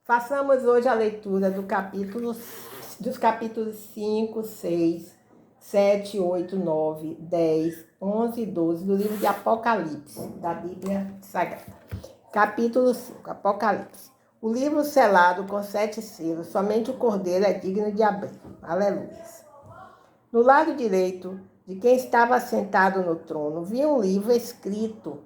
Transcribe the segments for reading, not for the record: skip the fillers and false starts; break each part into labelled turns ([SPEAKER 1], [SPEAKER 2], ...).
[SPEAKER 1] Façamos hoje a leitura dos capítulos 5, 6, 7, 8, 9, 10, 11 e 12 do livro de Apocalipse, da Bíblia Sagrada. Capítulo 5, Apocalipse. O livro selado com 7 selos, somente o Cordeiro é digno de abrir. Aleluia. No lado direito de quem estava sentado no trono, vi um livro escrito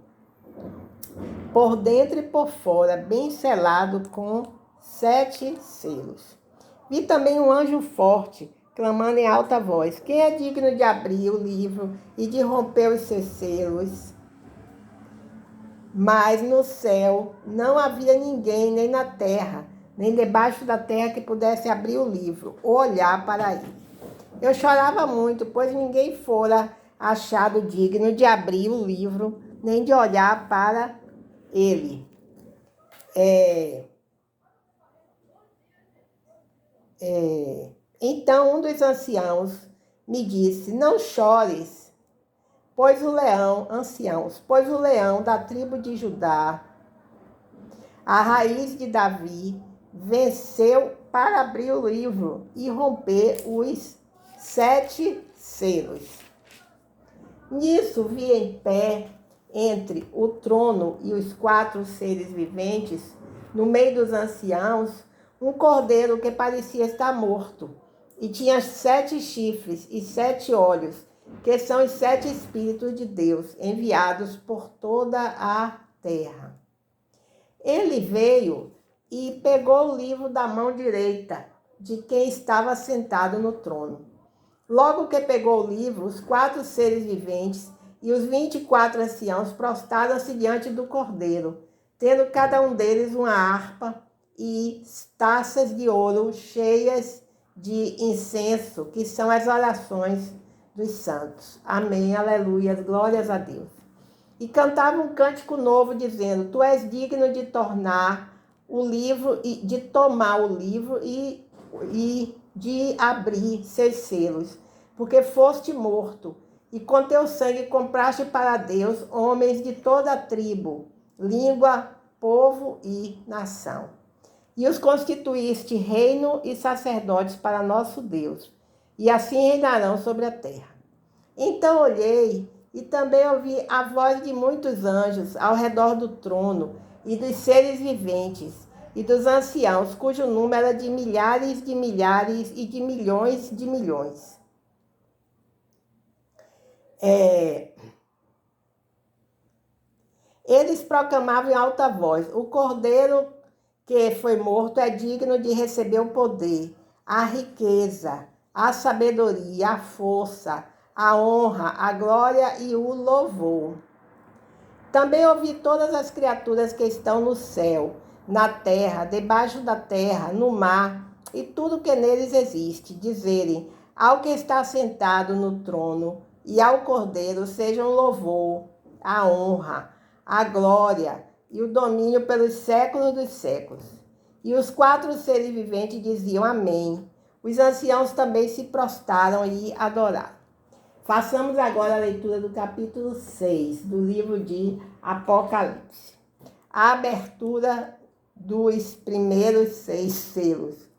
[SPEAKER 1] por dentro e por fora, bem selado com 7 selos. Vi também um anjo forte, clamando em alta voz: quem é digno de abrir o livro e de romper os seus selos? Mas no céu não havia ninguém, nem na terra, nem debaixo da terra, que pudesse abrir o livro ou olhar para ele. Eu chorava muito, pois ninguém fora achado digno de abrir o livro, nem de olhar para ele. Então um dos anciãos me disse: não chores, pois o leão da tribo de Judá, a raiz de Davi, venceu para abrir o livro e romper os 7 selos. Nisso vi em pé entre o trono e os 4 seres viventes, no meio dos anciãos, um cordeiro que parecia estar morto, e tinha 7 chifres e 7 olhos, que são os 7 Espíritos de Deus, enviados por toda a terra. Ele veio e pegou o livro da mão direita de quem estava sentado no trono. Logo que pegou o livro, os 4 seres viventes e os 24 anciãos prostraram-se diante do cordeiro, tendo cada um deles uma harpa e taças de ouro cheias de incenso, que são as orações dos santos. Amém, aleluia, glórias a Deus. E cantavam um cântico novo, dizendo: tu és digno de tornar o livro, de tomar o livro e de abrir seus selos, porque foste morto, e com teu sangue compraste para Deus homens de toda a tribo, língua, povo e nação. E os constituíste reino e sacerdotes para nosso Deus, e assim reinarão sobre a terra. Então olhei e também ouvi a voz de muitos anjos ao redor do trono, e dos seres viventes, e dos anciãos, cujo número era de milhares e de milhões. Eles proclamavam em alta voz: o cordeiro que foi morto é digno de receber o poder, a riqueza, a sabedoria, a força, a honra, a glória e o louvor. Também ouvi todas as criaturas que estão no céu, na terra, debaixo da terra, no mar, e tudo que neles existe, dizerem ao que está sentado no trono e ao Cordeiro sejam o louvor, a honra, a glória e o domínio pelos séculos dos séculos. E os 4 seres viventes diziam amém. Os anciãos também se prostraram e adoraram. Façamos agora a leitura do capítulo 6 do livro de Apocalipse. A abertura dos primeiros 6 selos.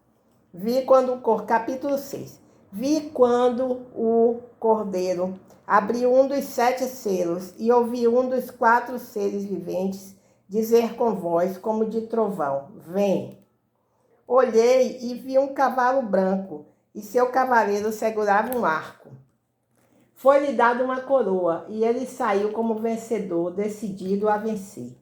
[SPEAKER 1] Capítulo 6. Vi quando o cordeiro abriu um dos 7 selos e ouvi um dos 4 seres viventes dizer com voz como de trovão: vem. Olhei e vi um cavalo branco e seu cavaleiro segurava um arco. Foi-lhe dada uma coroa e ele saiu como vencedor, decidido a vencer.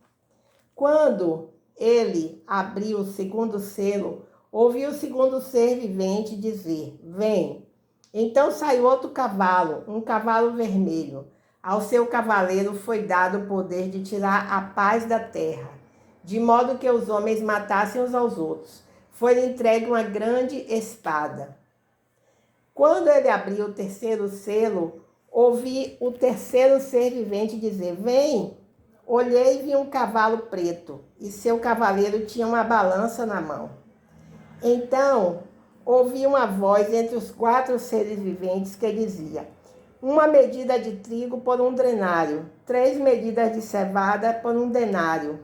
[SPEAKER 1] Quando ele abriu o segundo selo, ouvi o segundo ser vivente dizer: vem. Então saiu outro cavalo, um cavalo vermelho. Ao seu cavaleiro foi dado o poder de tirar a paz da terra, de modo que os homens matassem uns aos outros. Foi-lhe entregue uma grande espada. Quando ele abriu o terceiro selo, ouvi o terceiro ser vivente dizer: vem. Olhei e vi um cavalo preto, e seu cavaleiro tinha uma balança na mão. Então ouvi uma voz entre os 4 seres viventes que dizia: 1 medida de trigo por 1 denário, 3 medidas de cevada por 1 denário,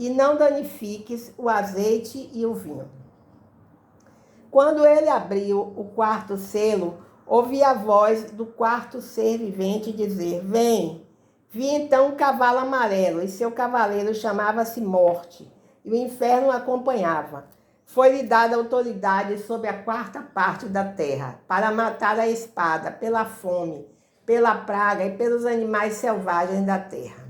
[SPEAKER 1] e não danifiques o azeite e o vinho. Quando ele abriu o quarto selo, ouvi a voz do quarto ser vivente dizer: Vem! Vi então um cavalo amarelo, e seu cavaleiro chamava-se Morte, e o inferno o acompanhava. Foi-lhe dada autoridade sobre a quarta parte da terra, para matar a espada, pela fome, pela praga e pelos animais selvagens da terra.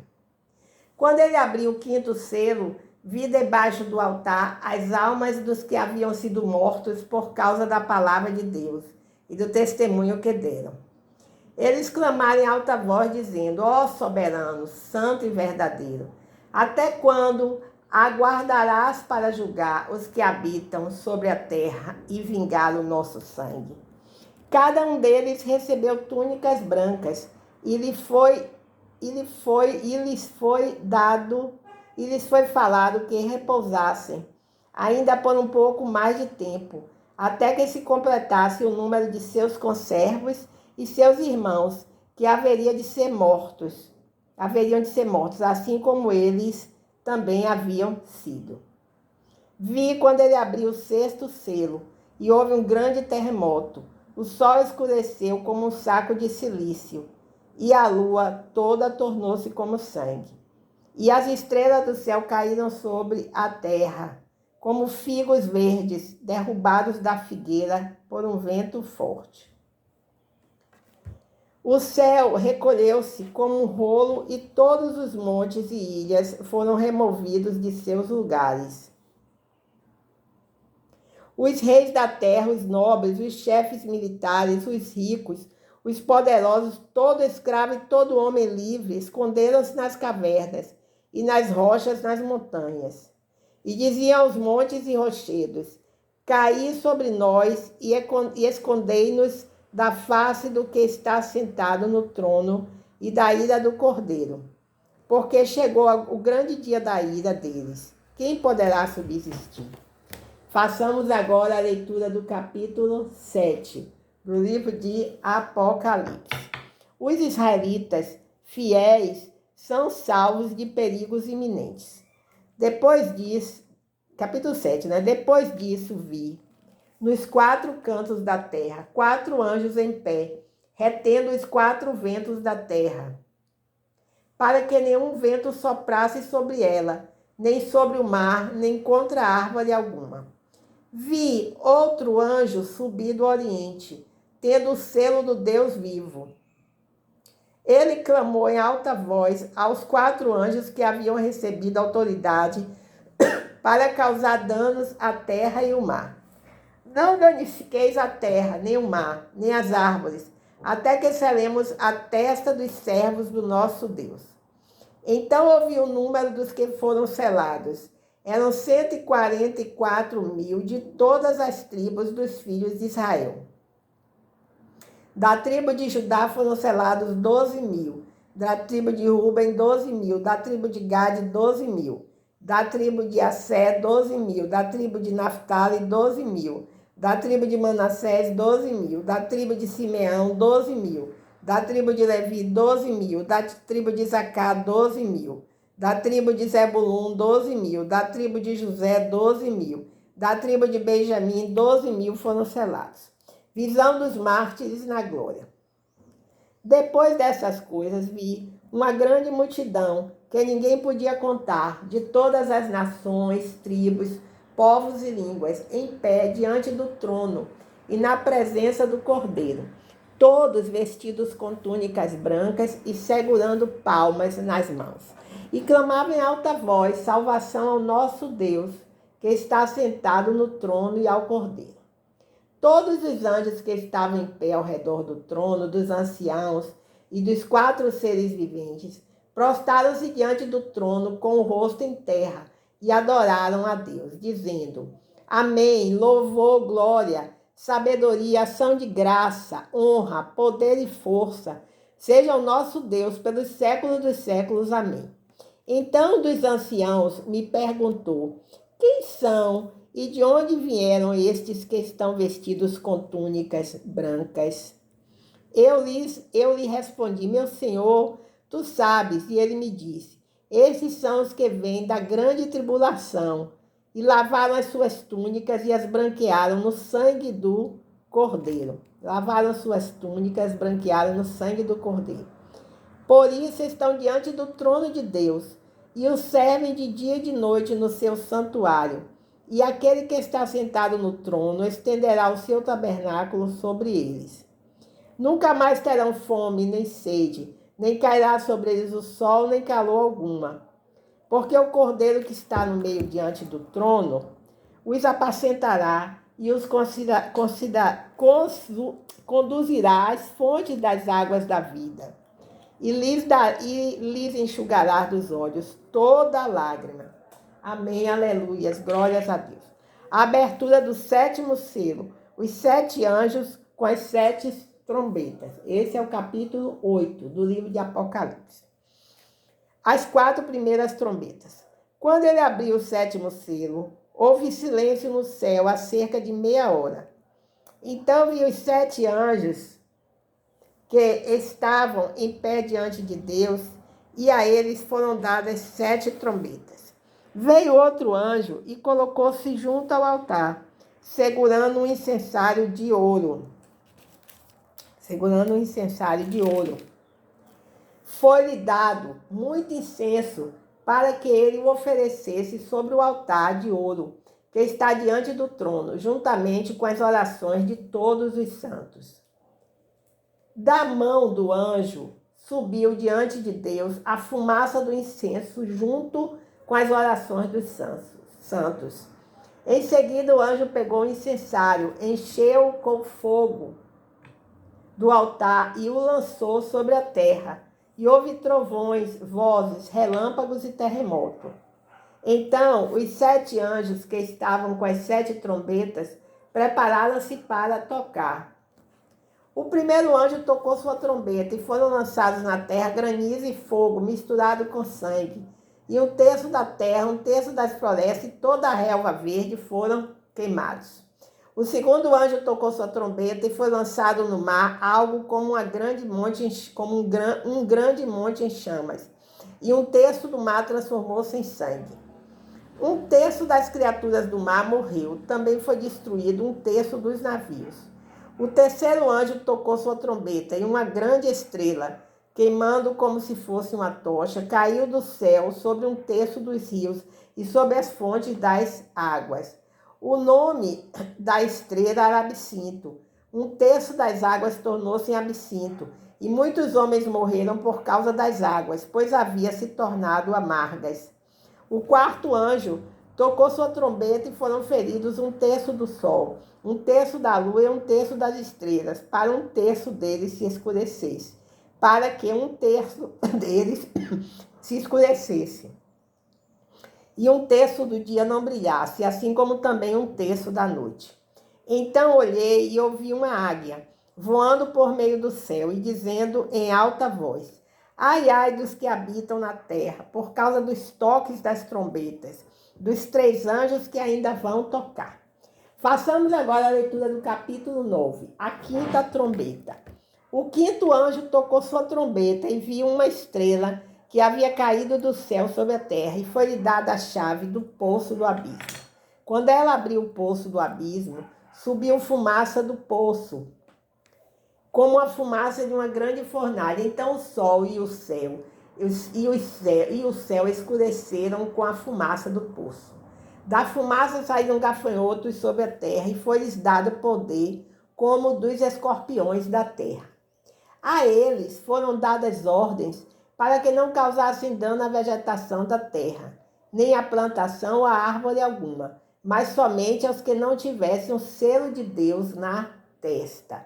[SPEAKER 1] Quando ele abriu o quinto selo, vi debaixo do altar as almas dos que haviam sido mortos por causa da palavra de Deus e do testemunho que deram. Eles clamaram em alta voz, dizendo: Ó soberano, santo e verdadeiro, até quando aguardarás para julgar os que habitam sobre a terra e vingar o nosso sangue? Cada um deles recebeu túnicas brancas e lhes foi falado que repousassem, ainda por um pouco mais de tempo, até que se completasse o número de seus conservos e seus irmãos, que haveriam de ser mortos, assim como eles também haviam sido. Vi quando ele abriu o sexto selo, e houve um grande terremoto. O sol escureceu como um saco de cilício, e a lua toda tornou-se como sangue. E as estrelas do céu caíram sobre a terra, como figos verdes derrubados da figueira por um vento forte. O céu recolheu-se como um rolo e todos os montes e ilhas foram removidos de seus lugares. Os reis da terra, os nobres, os chefes militares, os ricos, os poderosos, todo escravo e todo homem livre esconderam-se nas cavernas e nas rochas nas montanhas. E diziam aos montes e rochedos: Caí sobre nós e escondei-nos da face do que está sentado no trono e da ira do Cordeiro. Porque chegou o grande dia da ira deles. Quem poderá subsistir? Façamos agora a leitura do capítulo 7 do livro de Apocalipse. Os israelitas fiéis são salvos de perigos iminentes. Depois disso, capítulo 7, né? Depois disso vi, nos quatro cantos da terra, 4 anjos em pé, retendo os 4 ventos da terra, para que nenhum vento soprasse sobre ela, nem sobre o mar, nem contra árvore alguma. Vi outro anjo subir do oriente, tendo o selo do Deus vivo. Ele clamou em alta voz aos 4 anjos que haviam recebido autoridade para causar danos à terra e ao mar. Não danifiqueis a terra, nem o mar, nem as árvores, até que selemos a testa dos servos do nosso Deus. Então ouvi o número dos que foram selados. Eram 144.000 de todas as tribos dos filhos de Israel. Da tribo de Judá foram selados 12.000. Da tribo de Ruben, 12.000. Da tribo de Gade, 12.000. Da tribo de Assé, 12.000. Da tribo de Naftali, 12.000. Da tribo de Manassés, 12.000. Da tribo de Simeão, 12.000. Da tribo de Levi, 12.000. Da tribo de Isacar, 12.000. Da tribo de Zebulun, 12.000. Da tribo de José, 12.000. Da tribo de Benjamim, 12.000 foram selados. Visão dos mártires na glória. Depois dessas coisas, vi uma grande multidão que ninguém podia contar, de todas as nações, tribos, povos e línguas, em pé diante do trono e na presença do Cordeiro, todos vestidos com túnicas brancas e segurando palmas nas mãos. E clamavam em alta voz: salvação ao nosso Deus, que está sentado no trono, e ao Cordeiro. Todos os anjos que estavam em pé ao redor do trono, dos anciãos e dos 4 seres viventes, prostraram-se diante do trono com o rosto em terra e adoraram a Deus, dizendo: Amém, louvor, glória, sabedoria, ação de graça, honra, poder e força, seja o nosso Deus pelos séculos dos séculos. Amém. Então um dos anciãos me perguntou: quem são e de onde vieram estes que estão vestidos com túnicas brancas? Eu lhe respondi: meu senhor, tu sabes. E ele me disse: Esses são os que vêm da grande tribulação, e lavaram as suas túnicas e as branquearam no sangue do Cordeiro. Lavaram suas túnicas, branquearam no sangue do Cordeiro. Por isso estão diante do trono de Deus, e o servem de dia e de noite no seu santuário. E aquele que está sentado no trono estenderá o seu tabernáculo sobre eles. Nunca mais terão fome nem sede, nem cairá sobre eles o sol, nem calor alguma. Porque o Cordeiro que está no meio diante do trono os apacentará e os conduzirá às fontes das águas da vida. E lhes enxugará dos olhos toda lágrima. Amém, aleluias, glórias a Deus. A abertura do 7º selo, os 7 anjos com as 7 trombetas. Esse é o capítulo 8 do livro de Apocalipse. As 4 primeiras trombetas. Quando ele abriu o 7º selo, houve silêncio no céu há cerca de meia hora. Então vi os 7 anjos que estavam em pé diante de Deus, e a eles foram dadas 7 trombetas. Veio outro anjo e colocou-se junto ao altar, segurando um incensário de ouro. Foi-lhe dado muito incenso para que ele o oferecesse sobre o altar de ouro, que está diante do trono, juntamente com as orações de todos os santos. Da mão do anjo subiu diante de Deus a fumaça do incenso junto com as orações dos santos. Em seguida o anjo pegou o incensário, encheu-o com fogo do altar e o lançou sobre a terra. E houve trovões, vozes, relâmpagos e terremoto. Então os 7 anjos que estavam com as 7 trombetas prepararam-se para tocar. O primeiro anjo tocou sua trombeta e foram lançados na terra granizo e fogo misturado com sangue. E 1/3 da terra, 1/3 das florestas e toda a relva verde foram queimados. O segundo anjo tocou sua trombeta e foi lançado no mar algo como um grande monte em chamas. E 1/3 do mar transformou-se em sangue. 1/3 das criaturas do mar morreu. Também foi destruído 1/3 dos navios. O terceiro anjo tocou sua trombeta e uma grande estrela, queimando como se fosse uma tocha, caiu do céu sobre 1/3 dos rios e sobre as fontes das águas. O nome da estrela era Absinto. 1/3 das águas tornou-se em absinto, e muitos homens morreram por causa das águas, pois havia se tornado amargas. O quarto anjo tocou sua trombeta e foram feridos 1/3 do sol, 1/3 da lua e 1/3 das estrelas, para 1/3 deles se escurecesse, para que 1/3 deles se escurecesse. E 1/3 do dia não brilhasse, assim como também 1/3 da noite. Então olhei e ouvi uma águia, voando por meio do céu e dizendo em alta voz: ai, ai dos que habitam na terra, por causa dos toques das trombetas, dos 3 anjos que ainda vão tocar. Façamos agora a leitura do capítulo 9, a 5ª trombeta. O 5º anjo tocou sua trombeta e viu uma estrela que havia caído do céu sobre a terra, e foi-lhe dada a chave do poço do abismo. Quando ela abriu o poço do abismo, subiu fumaça do poço, como a fumaça de uma grande fornalha. Então o sol e o céu escureceram com a fumaça do poço. Da fumaça saíram gafanhotos sobre a terra, e foi-lhes dado poder como dos escorpiões da terra. A eles foram dadas ordens para que não causassem dano à vegetação da terra, nem à plantação ou à árvore alguma, mas somente aos que não tivessem o selo de Deus na testa.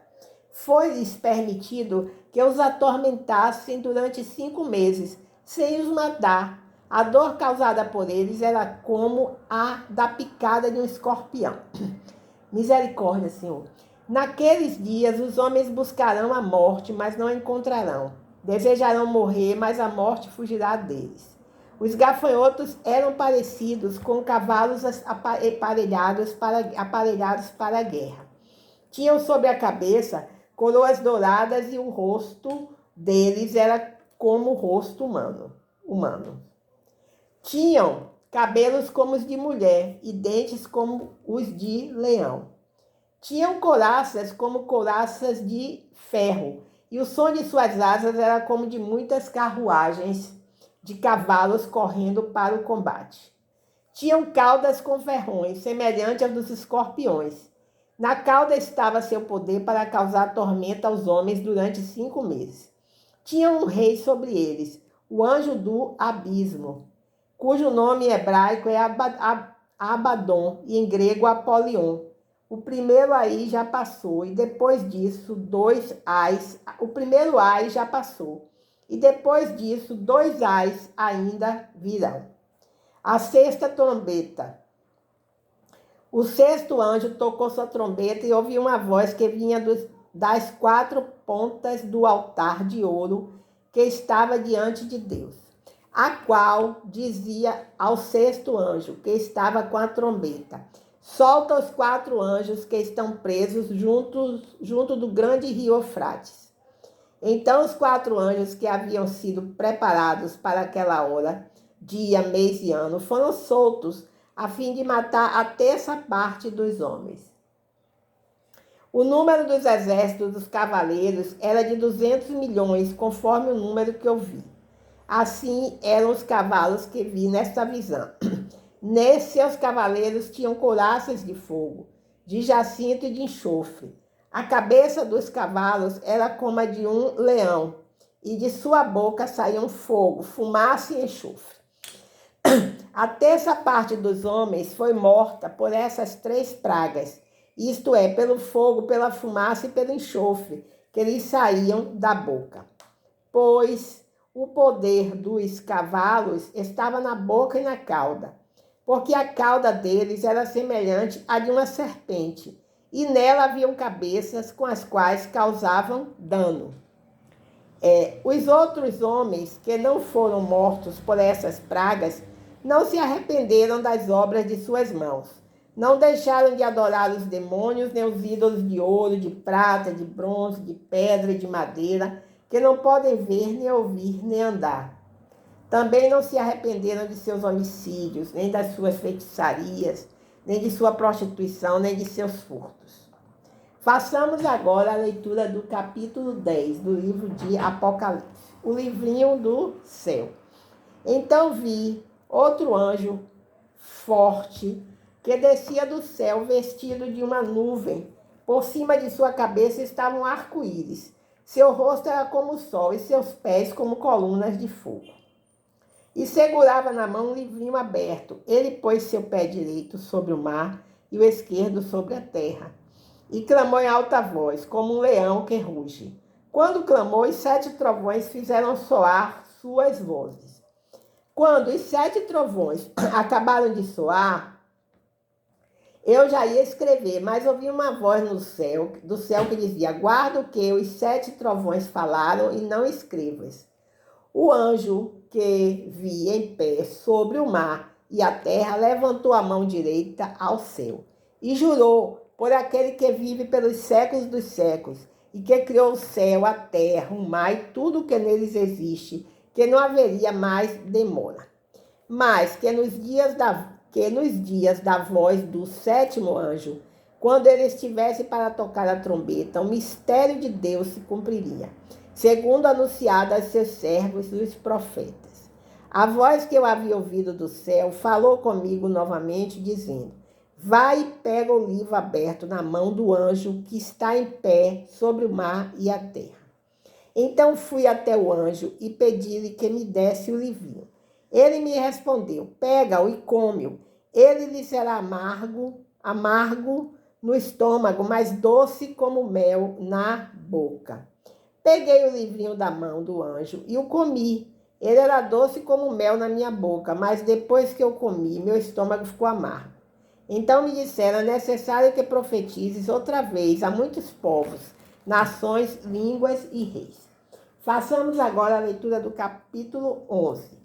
[SPEAKER 1] Foi-lhes permitido que os atormentassem durante 5 meses, sem os matar. A dor causada por eles era como a da picada de um escorpião. Misericórdia, Senhor. Naqueles dias os homens buscarão a morte, mas não a encontrarão. Desejarão morrer, mas a morte fugirá deles. Os gafanhotos eram parecidos com cavalos aparelhados para a guerra. Tinham sobre a cabeça coroas douradas e o rosto deles era como o rosto humano. Tinham cabelos como os de mulher e dentes como os de leão. Tinham couraças como couraças de ferro, e o som de suas asas era como de muitas carruagens de cavalos correndo para o combate. Tinham caudas com ferrões, semelhante aos dos escorpiões. Na cauda estava seu poder para causar tormenta aos homens durante 5 meses. Tinham um rei sobre eles, o anjo do abismo, cujo nome hebraico é Abaddon e em grego Apolion. O primeiro ai já passou, e depois disso, 2 ais. O primeiro ai já passou, e depois disso, 2 ais ainda virão. A sexta trombeta. O sexto anjo tocou sua trombeta e ouviu uma voz que vinha das 4 pontas do altar de ouro que estava diante de Deus, a qual dizia ao sexto anjo que estava com a trombeta: solta os 4 anjos que estão presos junto do grande rio Eufrates. Então os 4 anjos que haviam sido preparados para aquela hora, dia, mês e ano, foram soltos a fim de matar a terça parte dos homens. O número dos exércitos dos cavaleiros era de 200 milhões, conforme o número que eu vi. Assim eram os cavalos que vi nesta visão. Nesses seus cavaleiros tinham couraças de fogo, de jacinto e de enxofre. A cabeça dos cavalos era como a de um leão, e de sua boca saíam fogo, fumaça e enxofre. A terça parte dos homens foi morta por essas 3 pragas, isto é, pelo fogo, pela fumaça e pelo enxofre, que lhes saíam da boca. Pois o poder dos cavalos estava na boca e na cauda, porque a cauda deles era semelhante à de uma serpente, e nela haviam cabeças com as quais causavam dano. Os outros homens que não foram mortos por essas pragas não se arrependeram das obras de suas mãos. Não deixaram de adorar os demônios, nem os ídolos de ouro, de prata, de bronze, de pedra e de madeira, que não podem ver, nem ouvir, nem andar. Também não se arrependeram de seus homicídios, nem das suas feitiçarias, nem de sua prostituição, nem de seus furtos. Façamos agora a leitura do capítulo 10 do livro de Apocalipse, o livrinho do céu. Então vi outro anjo forte que descia do céu vestido de uma nuvem. Por cima de sua cabeça estava um arco-íris. Seu rosto era como o sol e seus pés como colunas de fogo. E segurava na mão um livrinho aberto. Ele pôs seu pé direito sobre o mar e o esquerdo sobre a terra. E clamou em alta voz, como um leão que ruge. Quando clamou, os 7 trovões fizeram soar suas vozes. Quando os 7 trovões acabaram de soar, eu já ia escrever, mas ouvi uma voz do céu que dizia: guarda o que os 7 trovões falaram e não escrevas. O anjo que vi em pé sobre o mar e a terra levantou a mão direita ao céu e jurou por aquele que vive pelos séculos dos séculos e que criou o céu, a terra, o mar e tudo o que neles existe, que não haveria mais demora. Mas que nos dias da voz do 7º anjo, quando ele estivesse para tocar a trombeta, o mistério de Deus se cumpriria, segundo anunciado a seus servos, os profetas. A voz que eu havia ouvido do céu falou comigo novamente, dizendo: vai e pega o livro aberto na mão do anjo que está em pé sobre o mar e a terra. Então fui até o anjo e pedi-lhe que me desse o livrinho. Ele me respondeu: pega-o e come-o. Ele lhe será amargo no estômago, mas doce como mel na boca. Peguei o livrinho da mão do anjo e o comi. Ele era doce como mel na minha boca, mas depois que eu comi, meu estômago ficou amargo. Então me disseram: é necessário que profetizes outra vez a muitos povos, nações, línguas e reis. Façamos agora a leitura do capítulo 11.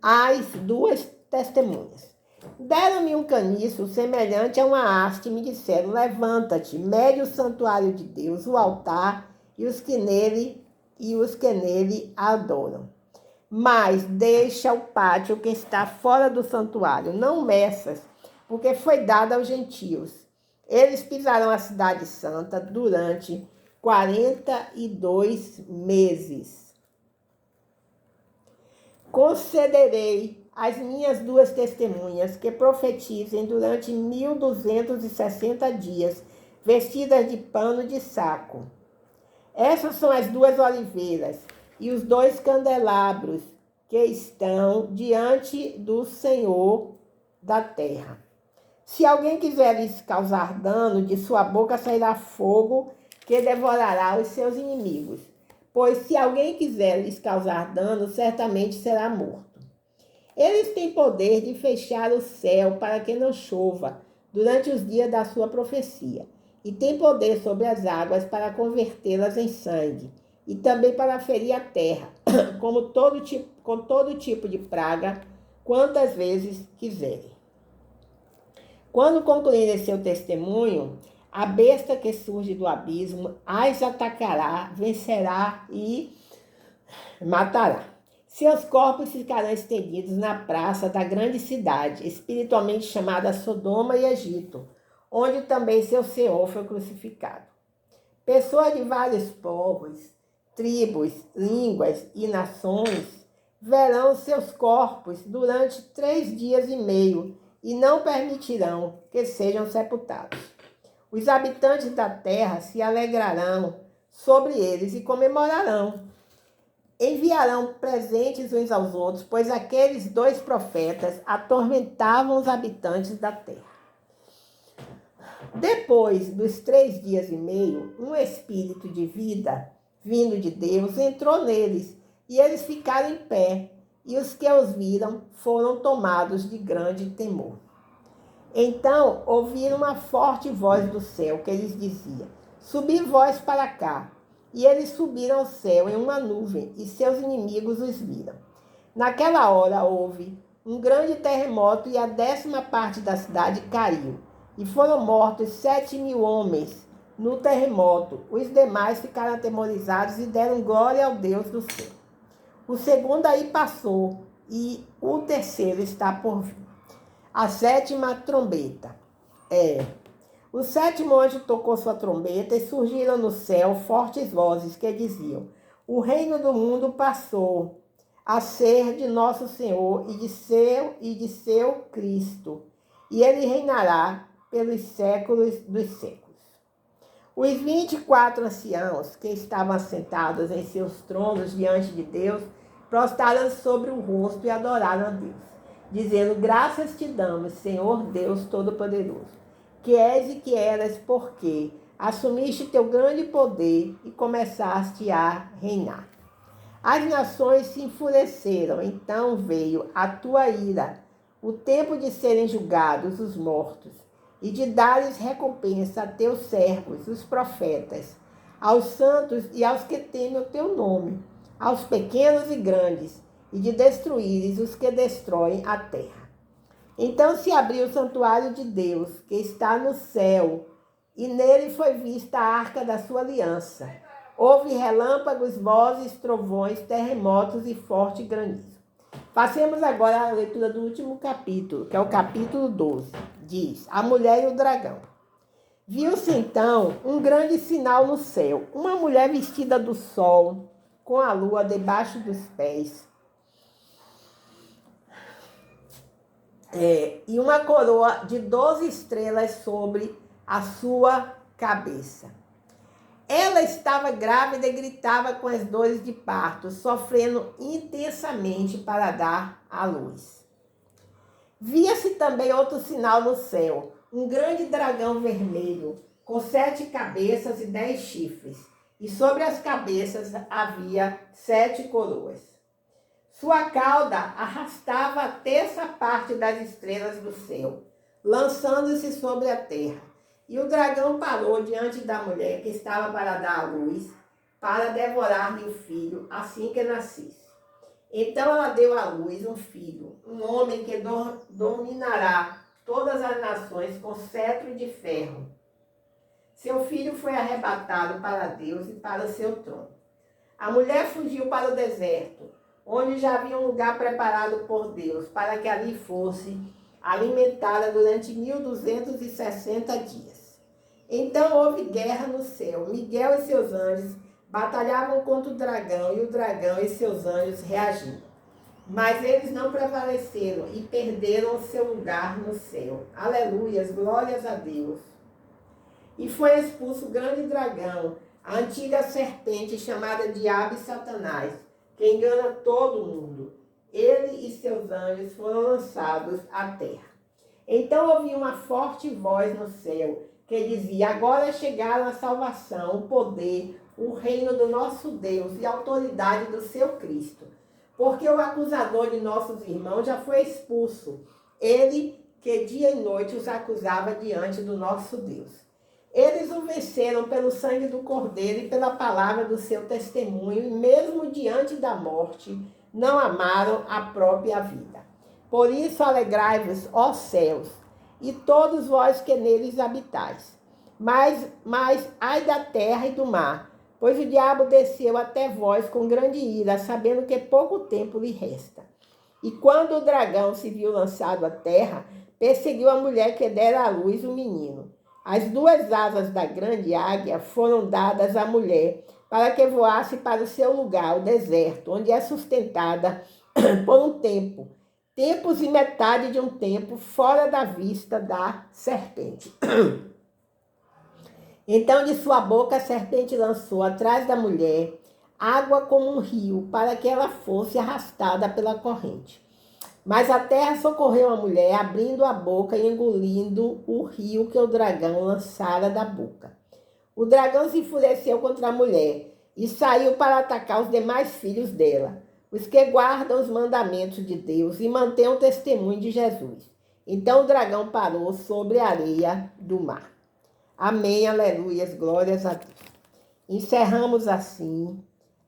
[SPEAKER 1] As 2 testemunhas. Deram-me um caniço semelhante a uma haste e me disseram: levanta-te, mede o santuário de Deus, o altar e os que nele adoram. mas deixa o pátio que está fora do santuário, não meças, porque foi dado aos gentios. Eles pisarão a cidade santa durante 42 meses. Concederei às minhas duas testemunhas que profetizem durante 1260 dias, vestidas de pano de saco. Essas são as duas oliveiras e os dois candelabros que estão diante do Senhor da terra. Se alguém quiser lhes causar dano, de sua boca sairá fogo que devorará os seus inimigos. Pois se alguém quiser lhes causar dano, certamente será morto. Eles têm poder de fechar o céu para que não chova durante os dias da sua profecia, e têm poder sobre as águas para convertê-las em sangue, e também para ferir a terra, com todo tipo de praga, quantas vezes quiserem. Quando concluírem seu testemunho, a besta que surge do abismo as atacará, vencerá e matará. Seus corpos ficarão estendidos na praça da grande cidade, espiritualmente chamada Sodoma e Egito, onde também seu Senhor foi crucificado. Pessoas de vários povos, tribos, línguas e nações verão seus corpos durante 3 dias e meio e não permitirão que sejam sepultados. Os habitantes da terra se alegrarão sobre eles e comemorarão. Enviarão presentes uns aos outros, pois aqueles 2 profetas atormentavam os habitantes da terra. Depois dos 3 dias e meio, um espírito de vida, vindo de Deus, entrou neles, e eles ficaram em pé, e os que os viram foram tomados de grande temor. Então ouviram uma forte voz do céu que lhes dizia: subi vós para cá. E eles subiram ao céu em uma nuvem, e seus inimigos os viram. Naquela hora houve um grande terremoto, e a 10ª parte da cidade caiu, e foram mortos 7.000 homens no terremoto. Os demais ficaram atemorizados e deram glória ao Deus do céu. O segundo aí passou, e o terceiro está por vir. A 7ª trombeta. O 7º anjo tocou sua trombeta, e surgiram no céu fortes vozes que diziam: o reino do mundo passou a ser de nosso Senhor e de seu Cristo, e ele reinará pelos séculos dos séculos. Os 24 anciãos que estavam assentados em seus tronos diante de Deus prostraram-se sobre o rosto e adoraram a Deus, dizendo: graças te damos, Senhor Deus Todo-Poderoso, que és e que eras, porque assumiste teu grande poder e começaste a reinar. As nações se enfureceram, então veio a tua ira, o tempo de serem julgados os mortos, e de dares recompensa a teus servos, os profetas, aos santos e aos que temem o teu nome, aos pequenos e grandes, e de destruíres os que destroem a terra. Então se abriu o santuário de Deus, que está no céu, e nele foi vista a arca da sua aliança. Houve relâmpagos, vozes, trovões, terremotos e forte granizo. Passemos agora à leitura do último capítulo, que é o capítulo 12. Diz: a mulher e o dragão. Viu-se então um grande sinal no céu, uma mulher vestida do sol, com a lua debaixo dos pés, e uma coroa de 12 estrelas sobre a sua cabeça. Ela estava grávida e gritava com as dores de parto, sofrendo intensamente para dar à luz. Via-se também outro sinal no céu, um grande dragão vermelho, com 7 cabeças e 10 chifres, e sobre as cabeças havia 7 coroas. Sua cauda arrastava a 1/3 parte das estrelas do céu, lançando-se sobre a terra. E o dragão parou diante da mulher que estava para dar à luz, para devorar-lhe o filho assim que nascesse. Então ela deu à luz um filho, um homem que dominará todas as nações com cetro de ferro. Seu filho foi arrebatado para Deus e para o seu trono. A mulher fugiu para o deserto, onde já havia um lugar preparado por Deus, para que ali fosse alimentada durante 1260 dias. Então houve guerra no céu. Miguel e seus anjos batalhavam contra o dragão, e o dragão e seus anjos reagiram. Mas eles não prevaleceram e perderam o seu lugar no céu. Aleluias, glórias a Deus. E foi expulso o grande dragão, a antiga serpente chamada Diabo e Satanás, que engana todo mundo. Ele e seus anjos foram lançados à terra. Então ouvi uma forte voz no céu, que dizia: agora chegaram a salvação, o poder, o reino do nosso Deus e a autoridade do seu Cristo. Porque o acusador de nossos irmãos já foi expulso, ele que dia e noite os acusava diante do nosso Deus. Eles o venceram pelo sangue do Cordeiro e pela palavra do seu testemunho, e mesmo diante da morte, não amaram a própria vida. Por isso alegrai-vos, ó céus, e todos vós que neles habitais. Mas ai da terra e do mar, pois o diabo desceu até vós com grande ira, sabendo que pouco tempo lhe resta. E quando o dragão se viu lançado à terra, perseguiu a mulher que dera à luz o menino. As duas asas da grande águia foram dadas à mulher, para que voasse para o seu lugar, o deserto, onde é sustentada por um tempo, tempos e metade de um tempo, fora da vista da serpente. Então de sua boca a serpente lançou atrás da mulher água como um rio, para que ela fosse arrastada pela corrente. Mas a terra socorreu a mulher, abrindo a boca e engolindo o rio que o dragão lançara da boca. O dragão se enfureceu contra a mulher e saiu para atacar os demais filhos dela, os que guardam os mandamentos de Deus e mantêm o testemunho de Jesus. Então o dragão parou sobre a areia do mar. Amém, aleluias, glórias a Deus. Encerramos assim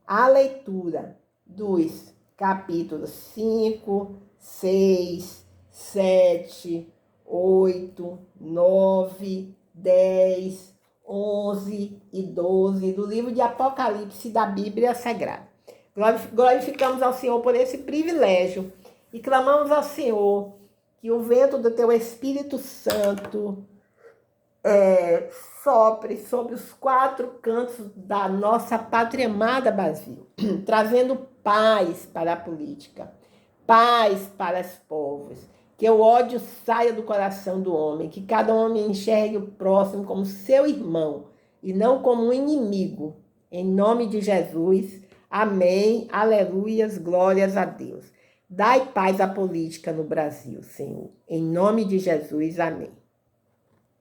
[SPEAKER 1] a leitura dos capítulos 5, 6, 7, 8, 9, 10, 11 e 12 do livro de Apocalipse da Bíblia Sagrada. Glorificamos ao Senhor por esse privilégio e clamamos ao Senhor que o vento do teu Espírito Santo sopre sobre os quatro cantos da nossa pátria amada Brasil, trazendo paz para a política, paz para os povos, que o ódio saia do coração do homem, que cada homem enxergue o próximo como seu irmão e não como um inimigo. Em nome de Jesus, amém, aleluias, glórias a Deus. Dai paz à política no Brasil, Senhor. Em nome de Jesus, amém.